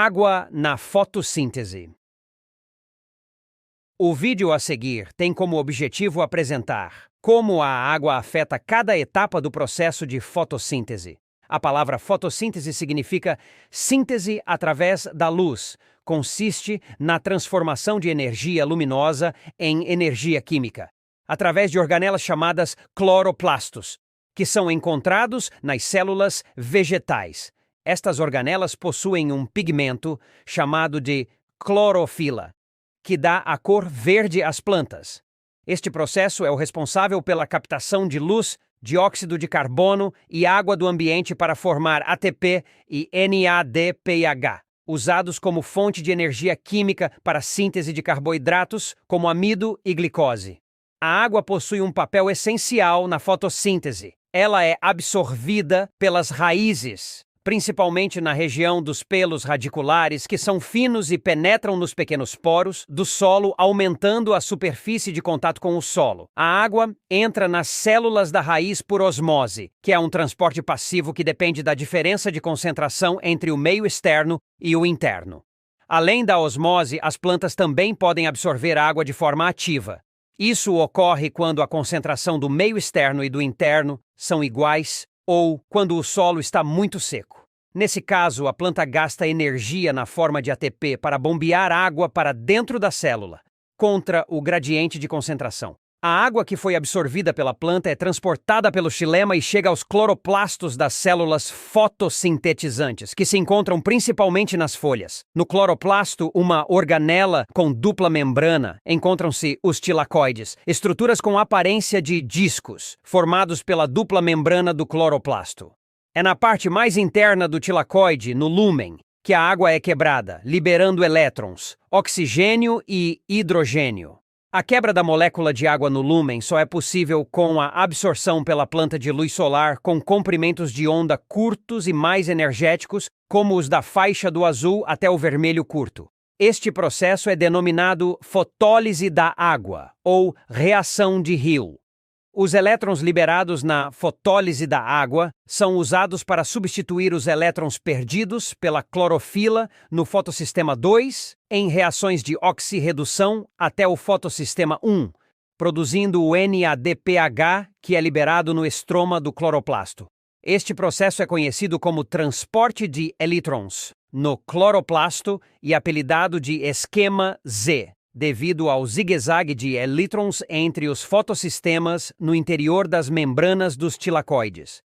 Água na fotossíntese. O vídeo a seguir tem como objetivo apresentar como a água afeta cada etapa do processo de fotossíntese. A palavra fotossíntese significa síntese através da luz. Consiste na transformação de energia luminosa em energia química, através de organelas chamadas cloroplastos, que são encontrados nas células vegetais. Estas organelas possuem um pigmento chamado de clorofila, que dá a cor verde às plantas. Este processo é o responsável pela captação de luz, dióxido de carbono e água do ambiente para formar ATP e NADPH, usados como fonte de energia química para a síntese de carboidratos, como amido e glicose. A água possui um papel essencial na fotossíntese. Ela é absorvida pelas raízes, principalmente na região dos pelos radiculares, que são finos e penetram nos pequenos poros do solo, aumentando a superfície de contato com o solo. A água entra nas células da raiz por osmose, que é um transporte passivo que depende da diferença de concentração entre o meio externo e o interno. Além da osmose, as plantas também podem absorver água de forma ativa. Isso ocorre quando a concentração do meio externo e do interno são iguais ou quando o solo está muito seco. Nesse caso, a planta gasta energia na forma de ATP para bombear água para dentro da célula, contra o gradiente de concentração. A água que foi absorvida pela planta é transportada pelo xilema e chega aos cloroplastos das células fotossintetizantes, que se encontram principalmente nas folhas. No cloroplasto, uma organela com dupla membrana, encontram-se os tilacoides, estruturas com aparência de discos, formados pela dupla membrana do cloroplasto. É na parte mais interna do tilacoide, no lúmen, que a água é quebrada, liberando elétrons, oxigênio e hidrogênio. A quebra da molécula de água no lúmen só é possível com a absorção pela planta de luz solar com comprimentos de onda curtos e mais energéticos, como os da faixa do azul até o vermelho curto. Este processo é denominado fotólise da água, ou reação de Hill. Os elétrons liberados na fotólise da água são usados para substituir os elétrons perdidos pela clorofila no fotossistema 2 em reações de oxirredução até o fotossistema 1, produzindo o NADPH, que é liberado no estroma do cloroplasto. Este processo é conhecido como transporte de elétrons no cloroplasto e apelidado de esquema Z, devido ao zigue-zague de elétrons entre os fotossistemas no interior das membranas dos tilacoides.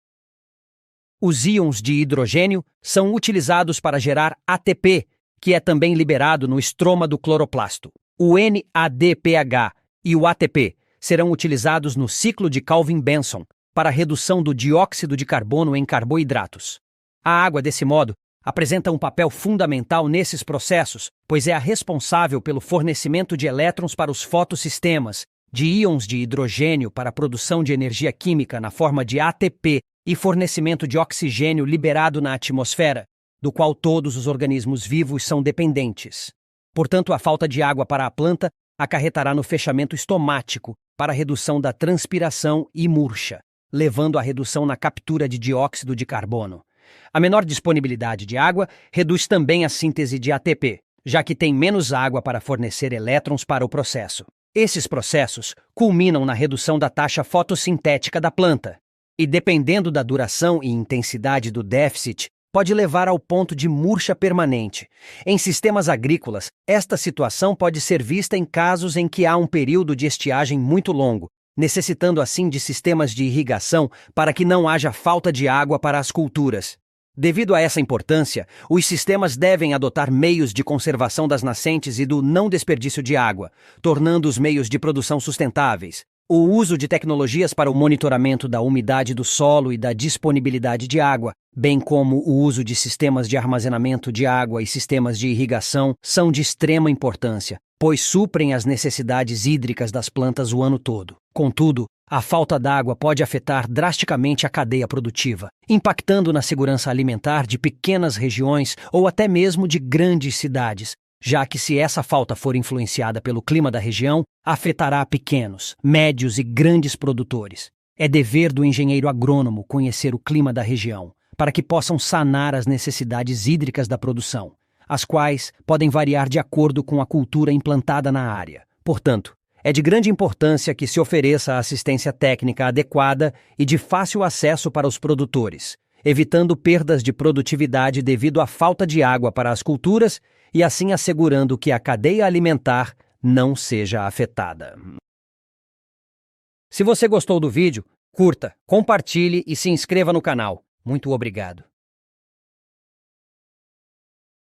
Os íons de hidrogênio são utilizados para gerar ATP, que é também liberado no estroma do cloroplasto. O NADPH e o ATP serão utilizados no ciclo de Calvin-Benson para a redução do dióxido de carbono em carboidratos. A água, desse modo, apresenta um papel fundamental nesses processos, pois é a responsável pelo fornecimento de elétrons para os fotossistemas, de íons de hidrogênio para a produção de energia química na forma de ATP e fornecimento de oxigênio liberado na atmosfera, do qual todos os organismos vivos são dependentes. Portanto, a falta de água para a planta acarretará no fechamento estomático para a redução da transpiração e murcha, levando à redução na captura de dióxido de carbono. A menor disponibilidade de água reduz também a síntese de ATP, já que tem menos água para fornecer elétrons para o processo. Esses processos culminam na redução da taxa fotossintética da planta, e dependendo da duração e intensidade do déficit, pode levar ao ponto de murcha permanente. Em sistemas agrícolas, esta situação pode ser vista em casos em que há um período de estiagem muito longo, necessitando assim de sistemas de irrigação para que não haja falta de água para as culturas. Devido a essa importância, os sistemas devem adotar meios de conservação das nascentes e do não desperdício de água, tornando os meios de produção sustentáveis. O uso de tecnologias para o monitoramento da umidade do solo e da disponibilidade de água, bem como o uso de sistemas de armazenamento de água e sistemas de irrigação, são de extrema importância, pois suprem as necessidades hídricas das plantas o ano todo. Contudo, a falta d'água pode afetar drasticamente a cadeia produtiva, impactando na segurança alimentar de pequenas regiões ou até mesmo de grandes cidades, já que se essa falta for influenciada pelo clima da região, afetará pequenos, médios e grandes produtores. É dever do engenheiro agrônomo conhecer o clima da região, para que possam sanar as necessidades hídricas da produção. as quais podem variar de acordo com a cultura implantada na área. Portanto, é de grande importância que se ofereça assistência técnica adequada e de fácil acesso para os produtores, evitando perdas de produtividade devido à falta de água para as culturas e assim assegurando que a cadeia alimentar não seja afetada. Se você gostou do vídeo, curta, compartilhe e se inscreva no canal. Muito obrigado.